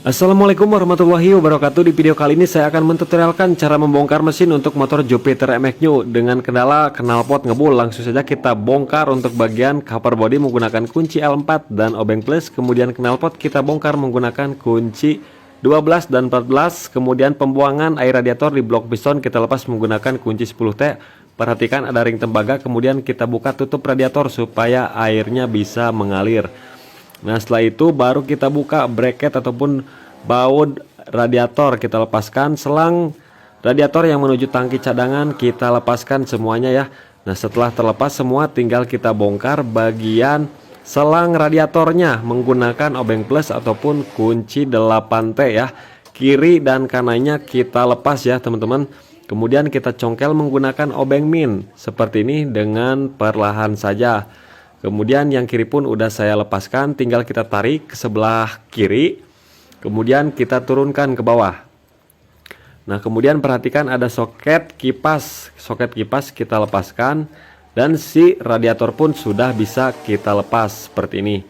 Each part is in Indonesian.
Assalamualaikum warahmatullahi wabarakatuh. Di video kali ini saya akan mentutorialkan cara membongkar mesin untuk motor Jupiter MX New dengan kendala knalpot ngebul. Langsung saja kita bongkar untuk bagian cover body menggunakan kunci L4 dan obeng plus. Kemudian knalpot kita bongkar menggunakan kunci 12 dan 14. Kemudian pembuangan air radiator di blok piston kita lepas menggunakan kunci 10T. Perhatikan ada ring tembaga, kemudian kita buka tutup radiator supaya airnya bisa mengalir. Nah, setelah itu baru kita buka bracket ataupun baut radiator, kita lepaskan selang radiator yang menuju tangki cadangan, kita lepaskan semuanya ya. Nah, setelah terlepas semua tinggal kita bongkar bagian selang radiatornya menggunakan obeng plus ataupun kunci 8T ya. Kiri dan kanannya kita lepas ya teman-teman. Kemudian kita congkel menggunakan obeng min seperti ini dengan perlahan saja. Kemudian yang kiri pun udah saya lepaskan, tinggal kita tarik ke sebelah kiri, kemudian kita turunkan ke bawah. Nah, kemudian perhatikan ada soket kipas kita lepaskan, dan si radiator pun sudah bisa kita lepas seperti ini.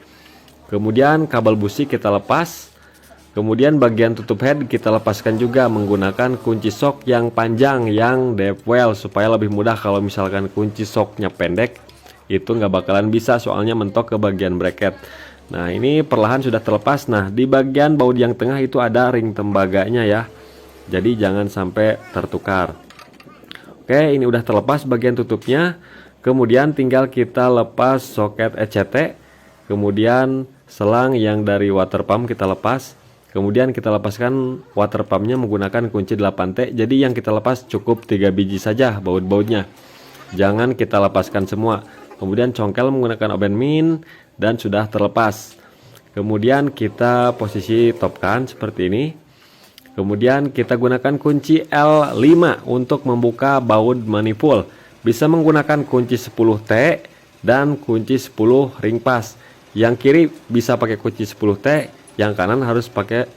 Kemudian kabel busi kita lepas, kemudian bagian tutup head kita lepaskan juga menggunakan kunci sok yang panjang yang deep well supaya lebih mudah. Kalau misalkan kunci soknya pendek itu nggak bakalan bisa, soalnya mentok ke bagian bracket. Nah, ini perlahan sudah terlepas. Nah, di bagian baut yang tengah itu ada ring tembaganya ya, jadi jangan sampai tertukar. Oke, ini udah terlepas bagian tutupnya. Kemudian tinggal kita lepas soket ECT, kemudian selang yang dari water pump kita lepas, kemudian kita lepaskan water pumpnya menggunakan kunci 8T. Jadi yang kita lepas cukup 3 biji saja baut-bautnya, jangan kita lepaskan semua. Kemudian congkel menggunakan obeng min dan sudah terlepas. Kemudian kita posisi topkan seperti ini. Kemudian kita gunakan kunci L5 untuk membuka baut manifold. Bisa menggunakan kunci 10T dan kunci 10 ring pas. Yang kiri bisa pakai kunci 10T, yang kanan harus pakai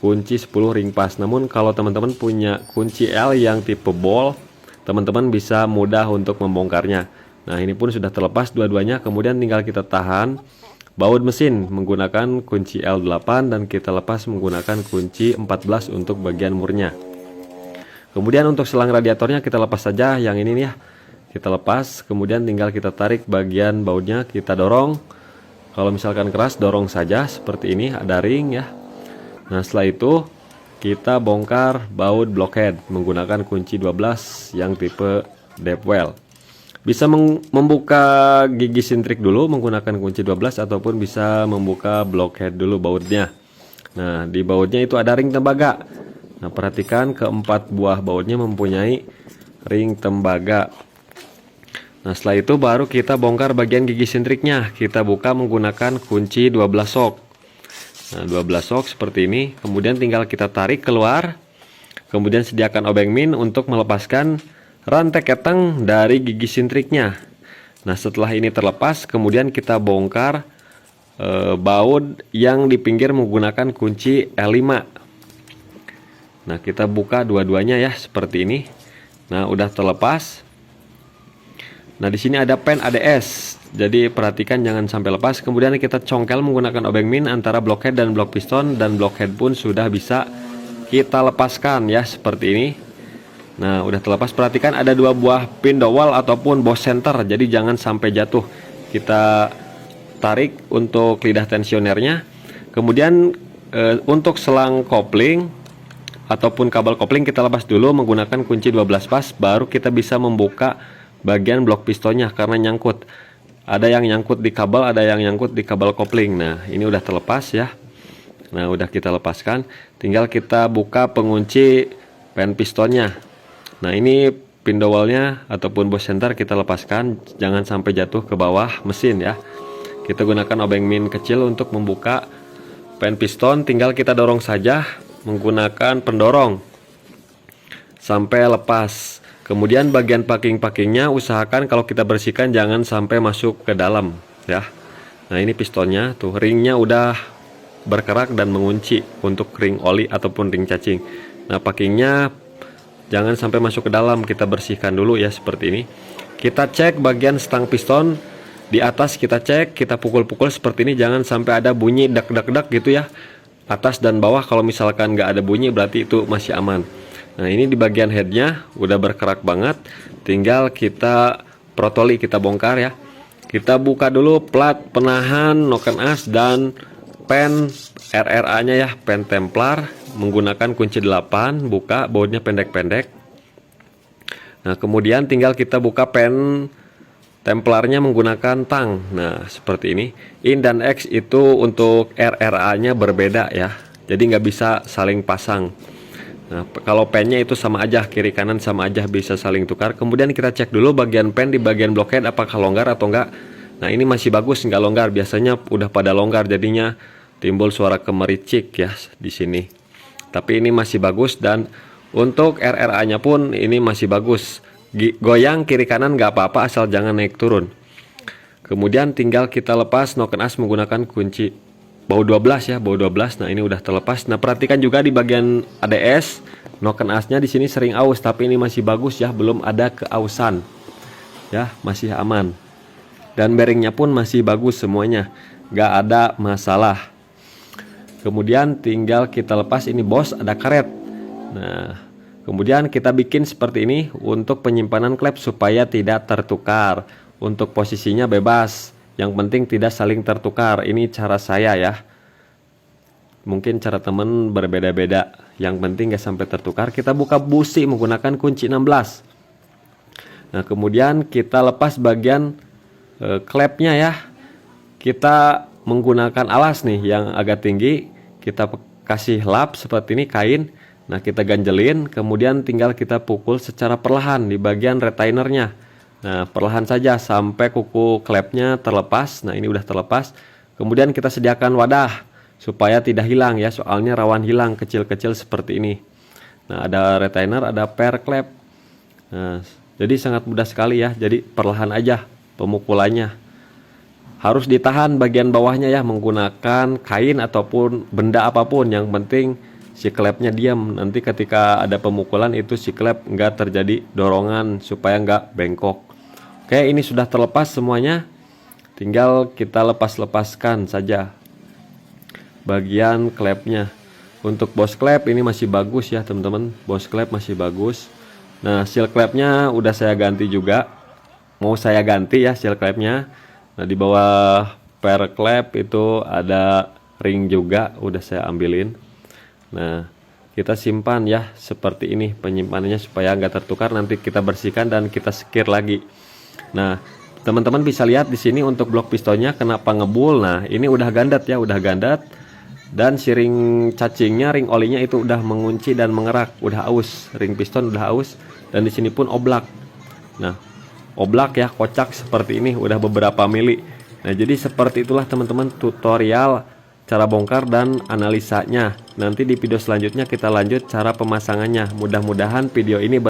kunci 10 ring pas. Namun kalau teman-teman punya kunci L yang tipe ball, teman-teman bisa mudah untuk membongkarnya. Nah, ini pun sudah terlepas dua-duanya. Kemudian tinggal kita tahan baut mesin menggunakan kunci L8 dan kita lepas menggunakan kunci 14 untuk bagian murnya. Kemudian untuk selang radiatornya kita lepas saja yang ini nih ya. Kita lepas, kemudian tinggal kita tarik bagian bautnya, kita dorong. Kalau misalkan keras dorong saja seperti ini, ada ring ya. Nah, setelah itu kita bongkar baut blockhead menggunakan kunci 12 yang tipe deep well. Bisa membuka gigi sintrik dulu menggunakan kunci 12 ataupun bisa membuka blockhead dulu bautnya. Nah, di bautnya itu ada ring tembaga. Nah, perhatikan keempat buah bautnya mempunyai ring tembaga. Nah, setelah itu baru kita bongkar bagian gigi sintriknya. Kita buka menggunakan kunci 12 sok. Nah, 12 sok seperti ini. Kemudian tinggal kita tarik keluar. Kemudian sediakan obeng min untuk melepaskan rantai keteng dari gigi sintriknya. Nah, setelah ini terlepas, kemudian kita bongkar baut yang di pinggir menggunakan kunci L5. Nah, kita buka dua-duanya ya seperti ini. Nah, udah terlepas. Nah, di sini ada pen ADS. Jadi perhatikan jangan sampai lepas. Kemudian kita congkel menggunakan obeng min antara blockhead dan blok piston, dan blockhead pun sudah bisa kita lepaskan ya seperti ini. Nah, udah terlepas. Perhatikan ada dua buah pin dowel ataupun boss center, jadi jangan sampai jatuh. Kita tarik untuk lidah tensionernya. Kemudian untuk selang kopling ataupun kabel kopling kita lepas dulu menggunakan kunci 12 pas, baru kita bisa membuka bagian blok pistonnya karena nyangkut. Ada yang nyangkut di kabel, ada yang nyangkut di kabel kopling. Nah, ini udah terlepas ya. Nah, udah kita lepaskan. Tinggal kita buka pengunci pen pistonnya. Nah, ini pin dowelnya ataupun boss center kita lepaskan, jangan sampai jatuh ke bawah mesin ya. Kita gunakan obeng min kecil untuk membuka pen piston, tinggal kita dorong saja menggunakan pendorong sampai lepas. Kemudian bagian packing-packingnya usahakan kalau kita bersihkan jangan sampai masuk ke dalam ya. Nah, ini pistonnya tuh, ringnya udah berkerak dan mengunci untuk ring oli ataupun ring cacing. Nah, packingnya jangan sampai masuk ke dalam, kita bersihkan dulu ya seperti ini. Kita cek bagian stang piston di atas, kita cek, kita pukul-pukul seperti ini, jangan sampai ada bunyi dak-dak-dak gitu ya. atas dan bawah. Kalau misalkan nggak ada bunyi berarti itu masih aman. Nah ini di bagian headnya udah berkerak banget, tinggal kita protoli, kita bongkar ya. Kita buka dulu plat penahan, noken as, dan pen RRA nya ya, pen Templar menggunakan kunci 8, buka, bautnya pendek-pendek. Nah kemudian tinggal kita buka pen Templarnya menggunakan tang. Nah seperti ini. In dan X itu untuk RRA nya berbeda ya, jadi nggak bisa saling pasang. Nah kalau pennya itu sama aja, kiri kanan sama aja, bisa saling tukar. Kemudian kita cek dulu bagian pen di bagian blockhead apakah longgar atau enggak. Nah ini masih bagus, nggak longgar. Biasanya udah pada longgar, jadinya timbul suara kemericik ya di sini. Tapi ini masih bagus, dan untuk RRA nya pun ini masih bagus. Goyang kiri kanan nggak apa-apa, asal jangan naik turun. Kemudian tinggal kita lepas noken as menggunakan kunci bau 12 ya, bau 12. Nah ini udah terlepas. Nah perhatikan juga di bagian ADS, noken asnya di sini sering aus, tapi ini masih bagus ya, belum ada keausan ya, masih aman. Dan bearingnya pun masih bagus semuanya, nggak ada masalah. Kemudian tinggal kita lepas ini bos, ada karet. Nah kemudian kita bikin seperti ini untuk penyimpanan klep supaya tidak tertukar. Untuk posisinya bebas, yang penting tidak saling tertukar. Ini cara saya ya, mungkin cara temen berbeda-beda, yang penting gak sampai tertukar. Kita buka busi menggunakan kunci 16. Nah kemudian kita lepas bagian klepnya ya. Kita menggunakan alas nih yang agak tinggi, kita kasih lap seperti ini, kain. Nah kita ganjelin, kemudian tinggal kita pukul secara perlahan di bagian retainernya. Nah perlahan saja sampai kuku klepnya terlepas. Nah ini udah terlepas. Kemudian kita sediakan wadah supaya tidak hilang ya, soalnya rawan hilang kecil-kecil seperti ini. Nah ada retainer, ada per klep. Nah jadi sangat mudah sekali ya, jadi perlahan aja pemukulannya. Harus ditahan bagian bawahnya ya, menggunakan kain ataupun benda apapun, yang penting si klepnya diam. Nanti ketika ada pemukulan itu si klep nggak terjadi dorongan supaya nggak bengkok. Oke ini sudah terlepas semuanya, tinggal kita lepas-lepaskan saja bagian klepnya. Untuk bos klep ini masih bagus ya teman-teman, bos klep masih bagus. Nah seal klepnya udah saya ganti juga, mau saya ganti ya seal klepnya. Nah di bawah per klep itu ada ring juga, udah saya ambilin. Nah kita simpan ya seperti ini penyimpanannya supaya nggak tertukar. Nanti kita bersihkan dan kita sekir lagi. Nah teman-teman bisa lihat di sini untuk blok pistonnya kenapa ngebul. Nah ini udah gandat ya, udah gandat. Dan si ring cacingnya, ring olinya itu udah mengunci dan mengerak, udah aus, ring piston udah aus. Dan di sini pun oblak. Nah oblak ya, kocak seperti ini, udah beberapa mili. Nah jadi seperti itulah teman-teman tutorial cara bongkar dan analisanya. Nanti di video selanjutnya kita lanjut cara pemasangannya. Mudah-mudahan video ini